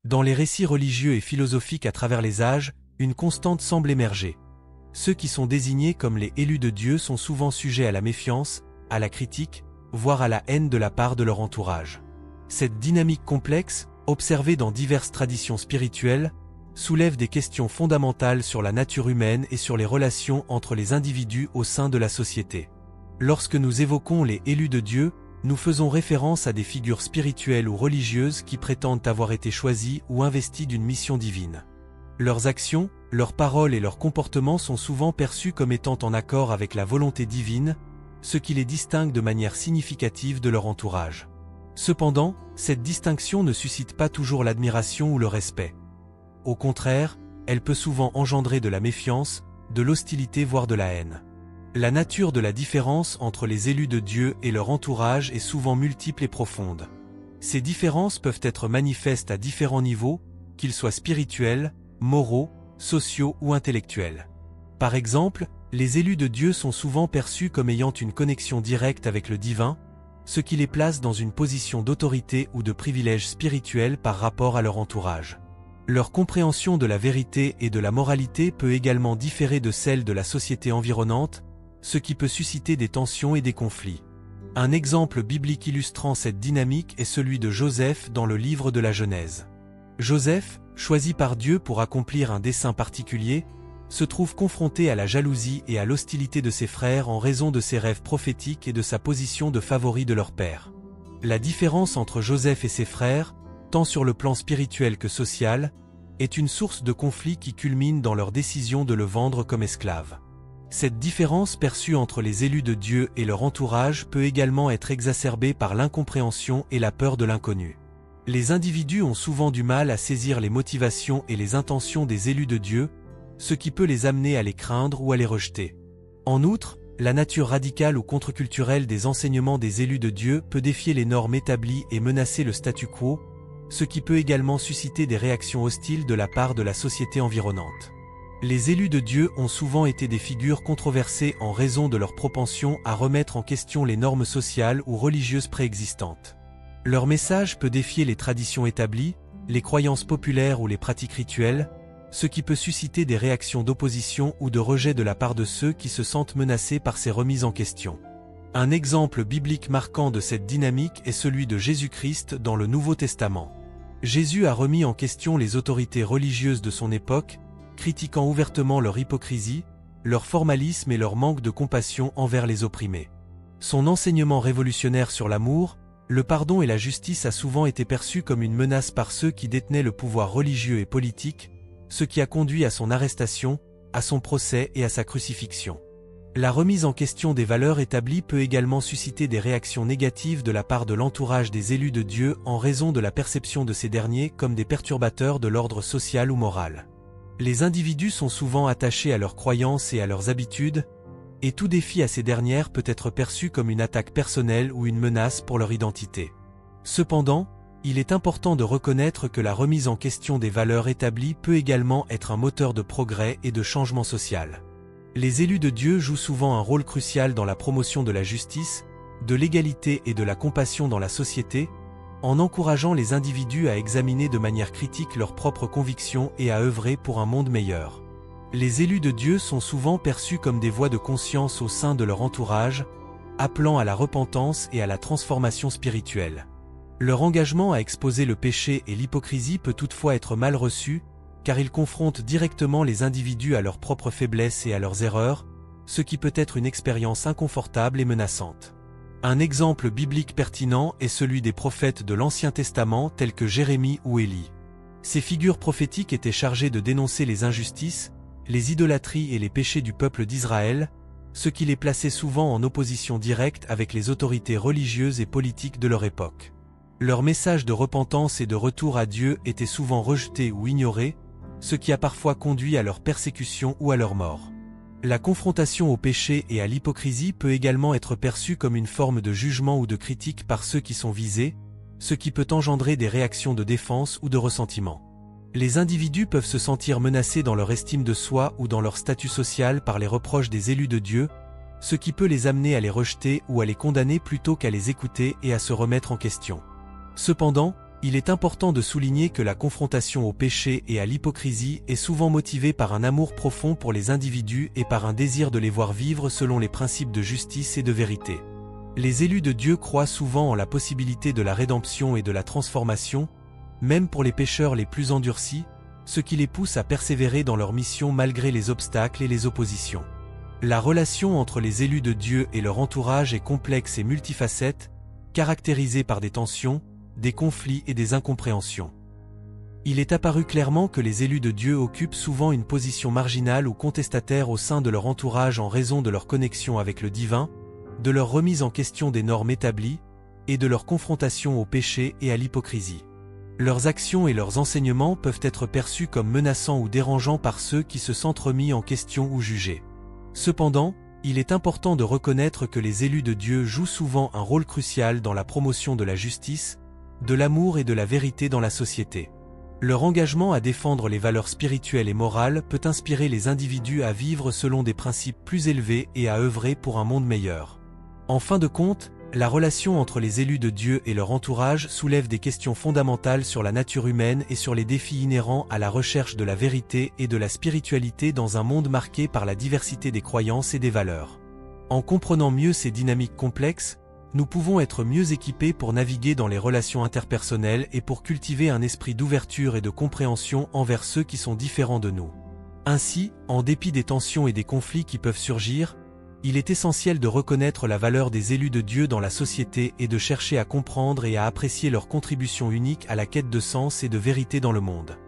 Dans les récits religieux et philosophiques à travers les âges, une constante semble émerger. Ceux qui sont désignés comme les élus de Dieu sont souvent sujets à la méfiance, à la critique, voire à la haine de la part de leur entourage. Cette dynamique complexe, observée dans diverses traditions spirituelles, soulève des questions fondamentales sur la nature humaine et sur les relations entre les individus au sein de la société. Lorsque nous évoquons les élus de Dieu, nous faisons référence à des figures spirituelles ou religieuses qui prétendent avoir été choisies ou investies d'une mission divine. Leurs actions, leurs paroles et leurs comportements sont souvent perçus comme étant en accord avec la volonté divine, ce qui les distingue de manière significative de leur entourage. Cependant, cette distinction ne suscite pas toujours l'admiration ou le respect. Au contraire, elle peut souvent engendrer de la méfiance, de l'hostilité voire de la haine. La nature de la différence entre les élus de Dieu et leur entourage est souvent multiple et profonde. Ces différences peuvent être manifestes à différents niveaux, qu'ils soient spirituels, moraux, sociaux ou intellectuels. Par exemple, les élus de Dieu sont souvent perçus comme ayant une connexion directe avec le divin, ce qui les place dans une position d'autorité ou de privilège spirituel par rapport à leur entourage. Leur compréhension de la vérité et de la moralité peut également différer de celle de la société environnante, ce qui peut susciter des tensions et des conflits. Un exemple biblique illustrant cette dynamique est celui de Joseph dans le livre de la Genèse. Joseph, choisi par Dieu pour accomplir un dessein particulier, se trouve confronté à la jalousie et à l'hostilité de ses frères en raison de ses rêves prophétiques et de sa position de favori de leur père. La différence entre Joseph et ses frères, tant sur le plan spirituel que social, est une source de conflit qui culmine dans leur décision de le vendre comme esclave. Cette différence perçue entre les élus de Dieu et leur entourage peut également être exacerbée par l'incompréhension et la peur de l'inconnu. Les individus ont souvent du mal à saisir les motivations et les intentions des élus de Dieu, ce qui peut les amener à les craindre ou à les rejeter. En outre, la nature radicale ou contre-culturelle des enseignements des élus de Dieu peut défier les normes établies et menacer le statu quo, ce qui peut également susciter des réactions hostiles de la part de la société environnante. Les élus de Dieu ont souvent été des figures controversées en raison de leur propension à remettre en question les normes sociales ou religieuses préexistantes. Leur message peut défier les traditions établies, les croyances populaires ou les pratiques rituelles, ce qui peut susciter des réactions d'opposition ou de rejet de la part de ceux qui se sentent menacés par ces remises en question. Un exemple biblique marquant de cette dynamique est celui de Jésus-Christ dans le Nouveau Testament. Jésus a remis en question les autorités religieuses de son époque, critiquant ouvertement leur hypocrisie, leur formalisme et leur manque de compassion envers les opprimés. Son enseignement révolutionnaire sur l'amour, le pardon et la justice a souvent été perçu comme une menace par ceux qui détenaient le pouvoir religieux et politique, ce qui a conduit à son arrestation, à son procès et à sa crucifixion. La remise en question des valeurs établies peut également susciter des réactions négatives de la part de l'entourage des élus de Dieu en raison de la perception de ces derniers comme des perturbateurs de l'ordre social ou moral. Les individus sont souvent attachés à leurs croyances et à leurs habitudes, et tout défi à ces dernières peut être perçu comme une attaque personnelle ou une menace pour leur identité. Cependant, il est important de reconnaître que la remise en question des valeurs établies peut également être un moteur de progrès et de changement social. Les élus de Dieu jouent souvent un rôle crucial dans la promotion de la justice, de l'égalité et de la compassion dans la société, en encourageant les individus à examiner de manière critique leurs propres convictions et à œuvrer pour un monde meilleur. Les élus de Dieu sont souvent perçus comme des voix de conscience au sein de leur entourage, appelant à la repentance et à la transformation spirituelle. Leur engagement à exposer le péché et l'hypocrisie peut toutefois être mal reçu, car ils confrontent directement les individus à leurs propres faiblesses et à leurs erreurs, ce qui peut être une expérience inconfortable et menaçante. Un exemple biblique pertinent est celui des prophètes de l'Ancien Testament tels que Jérémie ou Élie. Ces figures prophétiques étaient chargées de dénoncer les injustices, les idolâtries et les péchés du peuple d'Israël, ce qui les plaçait souvent en opposition directe avec les autorités religieuses et politiques de leur époque. Leur message de repentance et de retour à Dieu était souvent rejeté ou ignoré, ce qui a parfois conduit à leur persécution ou à leur mort. La confrontation au péché et à l'hypocrisie peut également être perçue comme une forme de jugement ou de critique par ceux qui sont visés, ce qui peut engendrer des réactions de défense ou de ressentiment. Les individus peuvent se sentir menacés dans leur estime de soi ou dans leur statut social par les reproches des élus de Dieu, ce qui peut les amener à les rejeter ou à les condamner plutôt qu'à les écouter et à se remettre en question. Cependant, Il est important de souligner que la confrontation au péché et à l'hypocrisie est souvent motivée par un amour profond pour les individus et par un désir de les voir vivre selon les principes de justice et de vérité. Les élus de Dieu croient souvent en la possibilité de la rédemption et de la transformation, même pour les pécheurs les plus endurcis, ce qui les pousse à persévérer dans leur mission malgré les obstacles et les oppositions. La relation entre les élus de Dieu et leur entourage est complexe et multifacette, caractérisée par des tensions, des conflits et des incompréhensions. Il est apparu clairement que les élus de Dieu occupent souvent une position marginale ou contestataire au sein de leur entourage en raison de leur connexion avec le divin, de leur remise en question des normes établies, et de leur confrontation au péché et à l'hypocrisie. Leurs actions et leurs enseignements peuvent être perçus comme menaçants ou dérangeants par ceux qui se sentent remis en question ou jugés. Cependant, il est important de reconnaître que les élus de Dieu jouent souvent un rôle crucial dans la promotion de la justice, de l'amour et de la vérité dans la société. Leur engagement à défendre les valeurs spirituelles et morales peut inspirer les individus à vivre selon des principes plus élevés et à œuvrer pour un monde meilleur. En fin de compte, la relation entre les élus de Dieu et leur entourage soulève des questions fondamentales sur la nature humaine et sur les défis inhérents à la recherche de la vérité et de la spiritualité dans un monde marqué par la diversité des croyances et des valeurs. En comprenant mieux ces dynamiques complexes, nous pouvons être mieux équipés pour naviguer dans les relations interpersonnelles et pour cultiver un esprit d'ouverture et de compréhension envers ceux qui sont différents de nous. Ainsi, en dépit des tensions et des conflits qui peuvent surgir, il est essentiel de reconnaître la valeur des élus de Dieu dans la société et de chercher à comprendre et à apprécier leur contribution unique à la quête de sens et de vérité dans le monde.